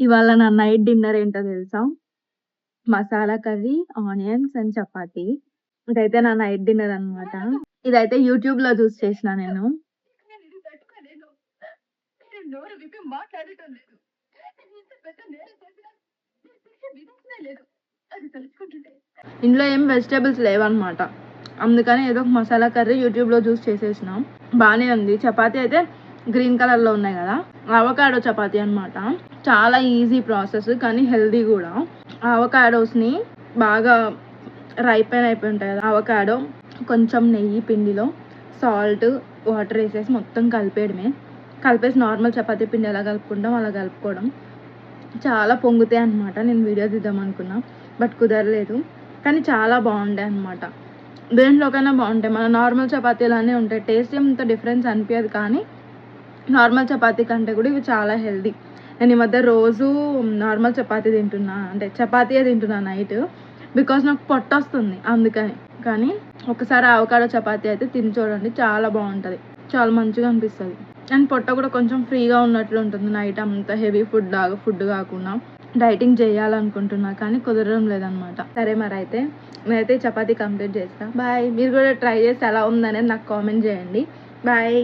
ఇవాళ నా night dinner ఏంటో తెలుసా? Masala curry, onions and chapati. ఇదైతే నా నైట్ డిన్నర్ అన్నమాట. ఇదైతే యూట్యూబ్‌లో చూసి చేసినా నేను. నేను ఇది తట్టుకోలేను. మీరు నోరు విప్పి మాట్లాడటం లేదు. నేను ఇంత పెద్ద నేరం చేసినా మీరు శిక్ష విధించనే లేదు. అది తలుచుకుంటుంటే ఇందులో ఏం వెజిటబుల్స్ లేవన్నమాట. అందుకని ఏదో ఒక మసాలా కర్రీ యూట్యూబ్‌లో చూసి చేసేసినా. బానే ఉంది. చపాతీ అయితే గ్రీన్ కలర్‌లో ఉన్నాయి కదా! అవకాడో చపాతీ అన్నమాట. చాలా ఈజీ ప్రాసెస్ కానీ హెల్తీ కూడా. అవకాడోస్‌ని బాగా రైపెన్ అయిపోయి ఉంటాయి కదా! అవకాడో కొంచెం నెయ్యి పిండిలో సాల్ట్, వాటర్ వేసేసి మొత్తం కలిపేయడమే. కలిపేసి నార్మల్ చపాతీ పిండి ఎలా కలుపుకుంటాం అలా కలుపుకోవడం. చాలా పొంగుతాయి అన్నమాట. నేను వీడియో తీద్దాం అనుకున్నా బట్ కుదరలేదు. కానీ చాలా బాగుంటాయి అన్నమాట. దేంట్లోకైనా బాగుంటాయి. మన నార్మల్ చపాతీలానే ఉంటాయి. టేస్ట్ ఏమంత డిఫరెన్స్ అనిపించదు కానీ నార్మల్ చపాతీ కంటే కూడా ఇవి చాలా హెల్తీ. నేను ఈ మధ్య రోజు నార్మల్ చపాతీ తింటున్నా. అంటే చపాతీయే తింటున్నా నైట్. బికాజ్ నాకు పొట్టొస్తుంది అందుకని. కానీ ఒకసారి అవకాడో చపాతీ అయితే తిని చూడండి. చాలా బాగుంటుంది. చాలా మంచిగా అనిపిస్తుంది. అండ్ పొట్ట కూడా కొంచెం ఫ్రీగా ఉన్నట్లు ఉంటుంది. నైట్ అంత హెవీ ఫుడ్ కాకుండా డైటింగ్ చేయాలనుకుంటున్నా కానీ కుదరడం లేదనమాట. సరే మరి అయితే నేనైతే చపాతీ కంప్లీట్ చేస్తా. బాయ్. మీరు కూడా ట్రై చేసి ఎలా ఉందనేది నాకు కామెంట్ చేయండి. బాయ్.